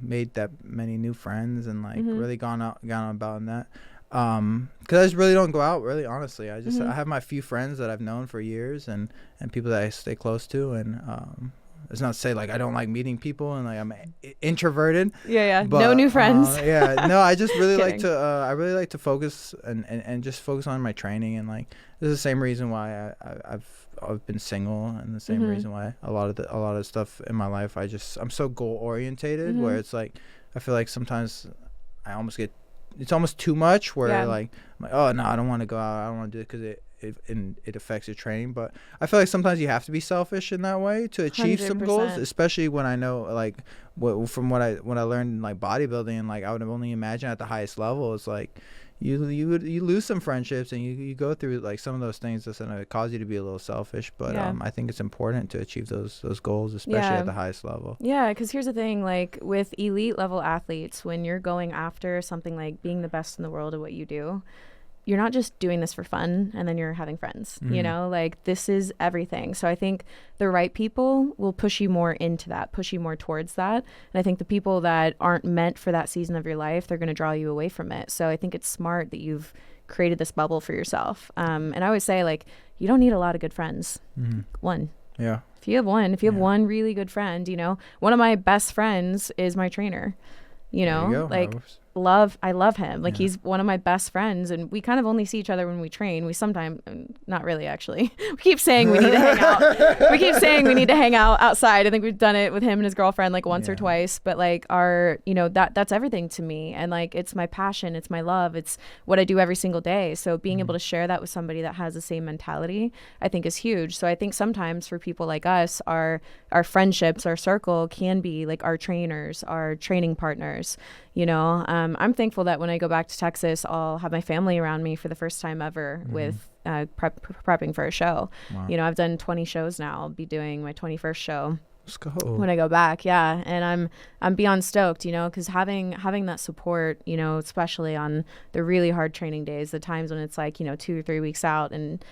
made that many new friends and like really gone about in that. Because I just really don't go out, really, honestly. I have my few friends that I've known for years, and people that I stay close to, and it's not to say like I don't like meeting people and like I'm introverted. Yeah. But, no new friends. I just really like to I really like to focus and just focus on my training, and like this is the same reason why I've been single, and the same reason why a lot of stuff in my life I'm so goal orientated, where it's like I feel like sometimes it's almost too much, where like I'm like, oh no, I don't want to go out, I don't want to do it because it affects your training. But I feel like sometimes you have to be selfish in that way to achieve 100%. some goals, especially when I know like from what I learned in like bodybuilding, and like I would only imagine at the highest level, it's like you lose some friendships, and you go through like some of those things that's gonna cause you to be a little selfish. But I think it's important to achieve those goals, especially at the highest level. Yeah, because here's the thing, like with elite level athletes, when you're going after something like being the best in the world at what you do, you're not just doing this for fun and then you're having friends, you know, like this is everything. So I think the right people will push you more into that, push you more towards that. And I think the people that aren't meant for that season of your life, they're going to draw you away from it. So I think it's smart that you've created this bubble for yourself. And I always say, like, you don't need a lot of good friends. One. Yeah. If you have one really good friend, you know, one of my best friends is my trainer, you know, like I love him. Like he's one of my best friends, and we kind of only see each other when we train. We sometimes, not really actually. We keep saying we need to hang out. We keep saying we need to hang out outside. I think we've done it with him and his girlfriend like once or twice, but like that's everything to me. And like, it's my passion, it's my love, it's what I do every single day. So being able to share that with somebody that has the same mentality, I think is huge. So I think sometimes for people like us, our friendships, our circle can be like our trainers, our training partners, you know. I'm thankful that when I go back to Texas, I'll have my family around me for the first time ever with prepping for a show. Wow. You know, I've done 20 shows now. I'll be doing my 21st show. Let's go. When I go back. Yeah. And I'm beyond stoked, you know, because having that support, you know, especially on the really hard training days, the times when it's like, you know, 2 or 3 weeks out and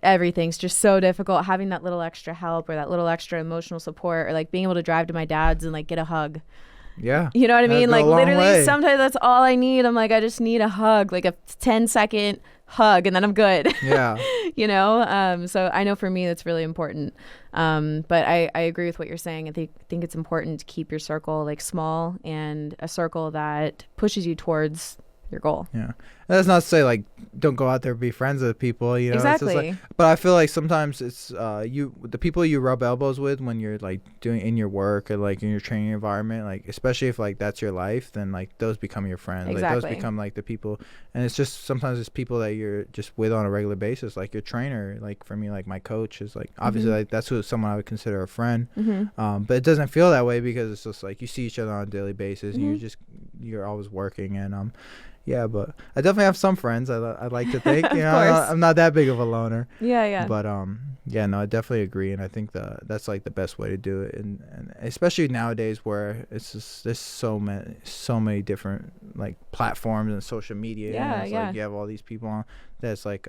everything's just so difficult, having that little extra help or that little extra emotional support, or like being able to drive to my dad's and like get a hug. Yeah. You know what I mean? Like literally way. Sometimes that's all I need. I'm like, I just need a hug, like a 10-second hug, and then I'm good. Yeah. You know? So I know for me that's really important. But I agree with what you're saying. I think it's important to keep your circle like small and a circle that pushes you towards your goal. Yeah. That's not to say like don't go out there and be friends with people, you know. Exactly. It's just like, but I feel like sometimes it's the people you rub elbows with when you're like doing in your work or like in your training environment, like especially if like that's your life, then like those become your friends. Exactly. Like those become like the people, and it's just sometimes it's people that you're just with on a regular basis, like your trainer. Like for me, like my coach is like obviously like that's someone I would consider a friend. But it doesn't feel that way because it's just like you see each other on a daily basis and you're always working, and yeah, but I definitely have some friends. I like to think, you know, I'm not that big of a loner. Yeah. But yeah, no, I definitely agree, and I think that's like the best way to do it, and especially nowadays where it's just there's so many different like platforms and social media. Yeah, and it's like you have all these people on. That's like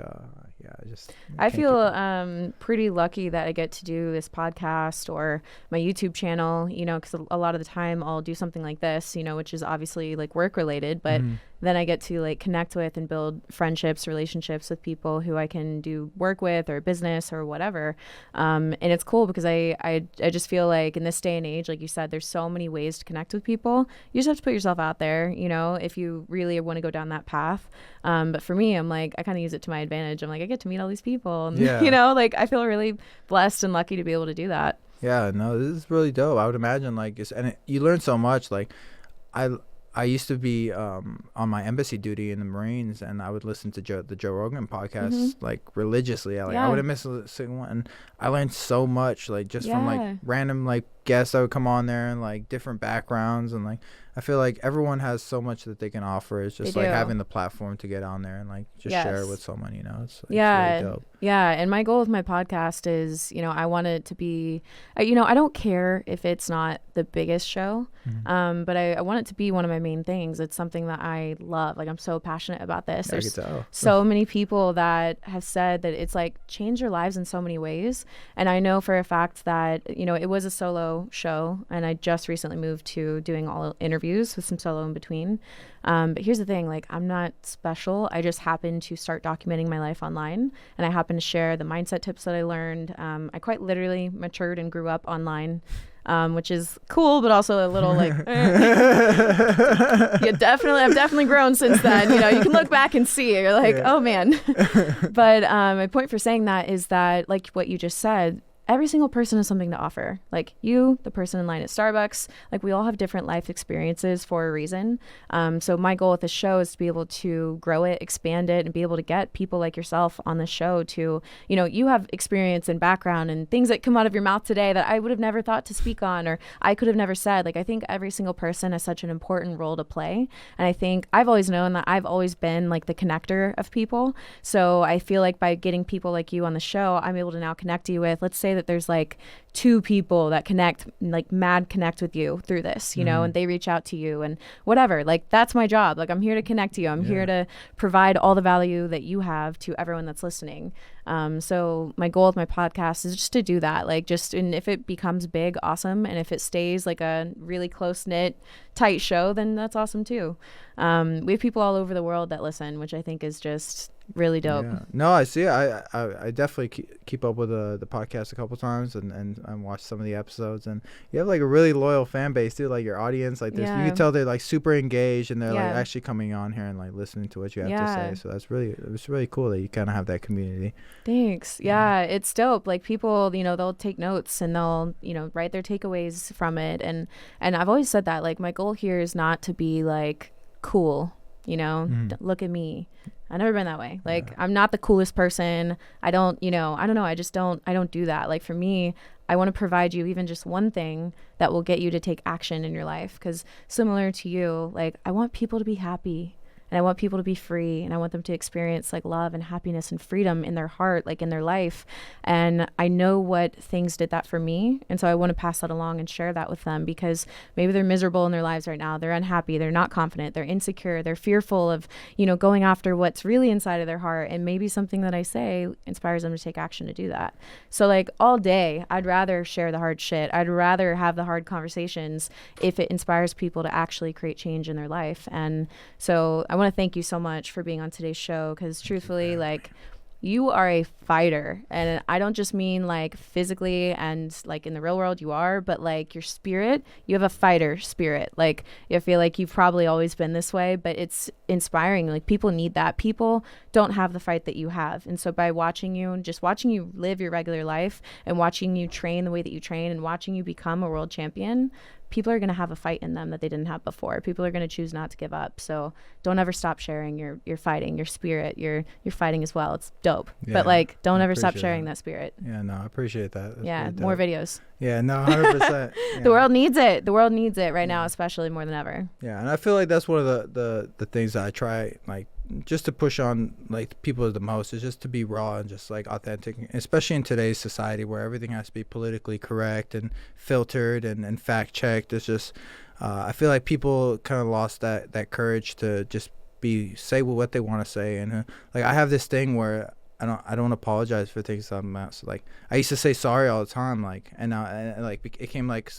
I can't feel keep up. pretty lucky that I get to do this podcast or my YouTube channel, because a lot of the time I'll do something like this, which is obviously like work related, but then I get to like connect with and build friendships, relationships with people who I can do work with or business or whatever. And it's cool because I just feel like in this day and age, like you said, there's so many ways to connect with people. You just have to put yourself out there, if you really want to go down that path. But for me, I'm like, I kind of use it to my advantage. I'm like, I get to meet all these people and, like I feel really blessed and lucky to be able to do that. Yeah, no, this is really dope. I would imagine you learn so much. Like I used to be on my embassy duty in the Marines, and I would listen to the Joe Rogan podcast like religiously. I wouldn't miss a single one. And I learned so much, like just from like random like guests that would come on there and like different backgrounds, and like I feel like everyone has so much that they can offer. It's just like having the platform to get on there and like just share with someone. It's like, it's really dope. Yeah, and my goal with my podcast is, I want it to be, I don't care if it's not the biggest show, but I want it to be one of my main things. It's something that I love. Like I'm so passionate about this. There's so many people that have said that it's like changed their lives in so many ways. And I know for a fact that, it was a solo show, and I just recently moved to doing all interviews with some solo in between. But here's the thing, like I'm not special. I just happen to start documenting my life online, and I happen to share the mindset tips that I learned. I quite literally matured and grew up online, which is cool, but also a little like, I've definitely grown since then. You can look back and see, you're like, oh man. But my point for saying that is that, like what you just said, every single person has something to offer. Like you, the person in line at Starbucks, like we all have different life experiences for a reason. So my goal with the show is to be able to grow it, expand it, and be able to get people like yourself on the show to, you have experience and background and things that come out of your mouth today that I would have never thought to speak on, or I could have never said. Like I think every single person has such an important role to play. And I think I've always known that I've always been like the connector of people. So I feel like by getting people like you on the show, I'm able to now connect you with, let's say that there's like 2 people that connect with you through this, and they reach out to you and whatever. Like that's my job. Like I'm here to connect you. I'm here to provide all the value that you have to everyone that's listening. So my goal with my podcast is just to do that. Like and if it becomes big, awesome. And if it stays like a really close knit, tight show, then that's awesome too. We have people all over the world that listen, which I think is just really dope. No, I see it. I definitely keep up with the podcast a couple times and watch some of the episodes, and you have like a really loyal fan base too. Like your audience, like this, you can tell they're like super engaged, and they're like actually coming on here and like listening to what you have to say. So it's really cool that you kind of have that community. Thanks. Yeah, it's dope. Like people, they'll take notes and they'll, write their takeaways from it. And I've always said that, like, my goal here is not to be like cool, look at me. I've never been that way. Like, I'm not the coolest person. I don't know. I don't do that. Like for me, I want to provide you even just one thing that will get you to take action in your life. Because similar to you, like I want people to be happy. And I want people to be free, and I want them to experience like love and happiness and freedom in their heart, like in their life. And I know what things did that for me. And so I want to pass that along and share that with them, because maybe they're miserable in their lives right now. They're unhappy. They're not confident. They're insecure. They're fearful of, going after what's really inside of their heart. And maybe something that I say inspires them to take action to do that. So like all day, I'd rather share the hard shit. I'd rather have the hard conversations if it inspires people to actually create change in their life. And so I want to thank you so much for being on today's show, because truthfully, like, you are a fighter, and I don't just mean like physically and like in the real world you are, but like your spirit, you have a fighter spirit. Like I feel like you've probably always been this way, but it's inspiring. Like people need that. People don't have the fight that you have. And so by watching you and just watching you live your regular life and watching you train the way that you train and watching you become a world champion, people are going to have a fight in them that they didn't have before. People are going to choose not to give up. So don't ever stop sharing your fighting, your spirit, your fighting as well. It's dope. Yeah, but like, don't ever stop sharing that spirit. Yeah, no, I appreciate that. That's yeah, more videos. Yeah, no, 100%. Yeah. The world needs it. The world needs it right now, especially more than ever. Yeah, and I feel like that's one of the things that I try, like, just to push on like people the most, is just to be raw and just like authentic, especially in today's society where everything has to be politically correct and filtered and fact checked. It's just I feel like people kind of lost that courage to just say what they want to say. And like I have this thing where I don't apologize for things I'm not. So like I used to say sorry all the time, like, and now like it came like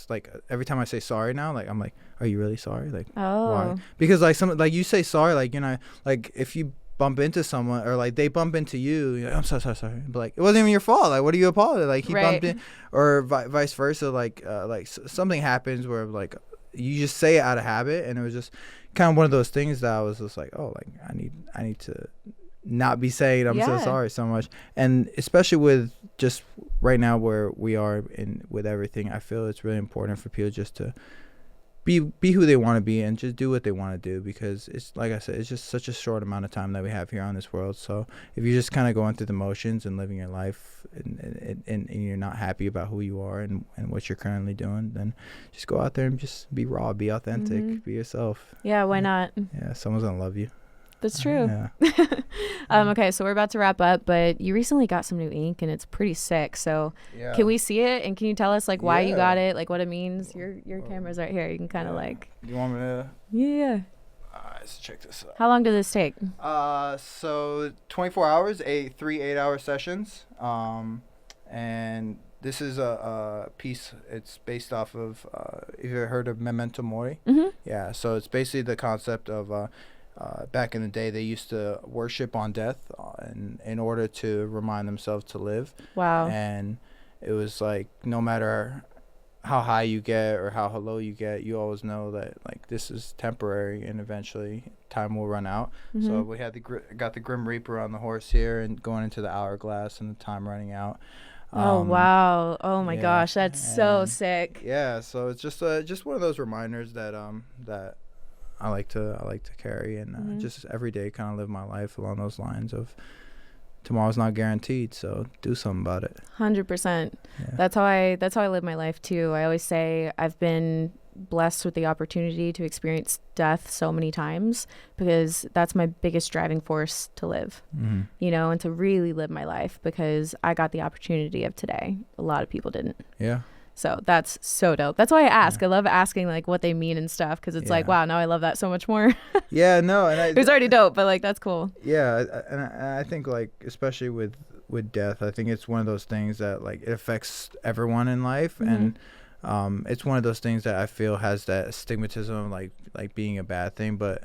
every time I say sorry now, like I'm like, are you really sorry? Like, why? Because like like you say sorry, like, you know, like if you bump into someone or like they bump into you, you're like, I'm so sorry, but like it wasn't even your fault. Like, what do you apologize? Like he bumped in, or vice versa. Like something happens where like you just say it out of habit, and it was just kind of one of those things that I was just like, oh, like I need to not be saying I'm so sorry so much. And especially with just right now where we are in with everything, I feel it's really important for people just to be who they want to be and just do what they want to do, because it's like I said, it's just such a short amount of time that we have here on this world. So if you're just kind of going through the motions and living your life and you're not happy about who you are and what you're currently doing, then just go out there and just be raw, be authentic, be yourself. Yeah, why not? Yeah, someone's gonna love you. That's true. Okay, so we're about to wrap up, but you recently got some new ink and it's pretty sick. So can we see it, and can you tell us like why you got it, like what it means? Your camera's right here. You can kind of like. You want me to? Yeah. Let's check this out. How long did this take? So 24 hours, 3 8-hour sessions. And this is a piece. It's based off of. Have you ever heard of Memento Mori? Yeah. So it's basically the concept of. Back in the day, they used to worship on death in order to remind themselves to live. Wow. And it was like, no matter how high you get or how low you get, you always know that like this is temporary and eventually time will run out. So we had got the Grim Reaper on the horse here and going into the hourglass and the time running out. Oh wow! Oh my gosh, that's so sick. Yeah, so it's just one of those reminders that that I like to carry, and just every day kind of live my life along those lines of tomorrow's not guaranteed, so do something about it. 100%. That's how I live my life too. I always say I've been blessed with the opportunity to experience death so many times, because that's my biggest driving force to live, you know, and to really live my life, because I got the opportunity of today. A lot of people didn't. Yeah. So that's so dope. That's why I ask. I love asking like what they mean and stuff, because it's like, wow, now I love that so much more. And it was already dope, but like that's cool. Yeah, and I think like especially with death, I think it's one of those things that like it affects everyone in life, and it's one of those things that I feel has that stigmatism, like being a bad thing, but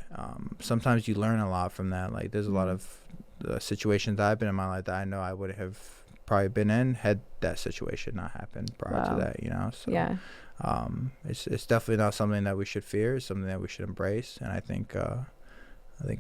sometimes you learn a lot from that. Like there's a lot of situations that I've been in my life that I know I would have probably been in had that situation not happened prior to that, you know. So it's definitely not something that we should fear. It's something that we should embrace, and I think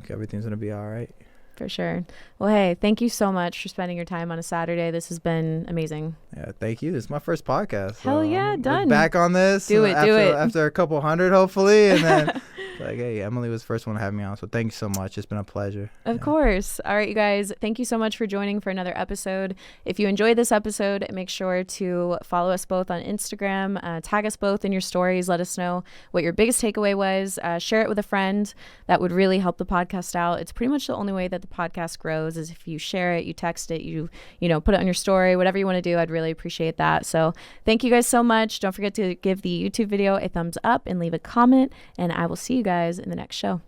everything's gonna be all right. For sure. Well, hey, thank you so much for spending your time on a Saturday. This has been amazing. Yeah, thank you. It's my first podcast. Hell yeah, done. Back on this. Do it. After a couple hundred, hopefully, and then like, hey, Emily was the first one to have me on, so thank you so much. It's been a pleasure. Of course. All right, you guys, thank you so much for joining for another episode. If you enjoyed this episode, make sure to follow us both on Instagram, tag us both in your stories. Let us know what your biggest takeaway was. Share it with a friend. That would really help the podcast out. It's pretty much the only way that the podcast grows is if you share it, you text it, you know, put it on your story, whatever you want to do. I'd really appreciate that. So thank you guys so much. Don't forget to give the YouTube video a thumbs up and leave a comment, and I will see you guys in the next show.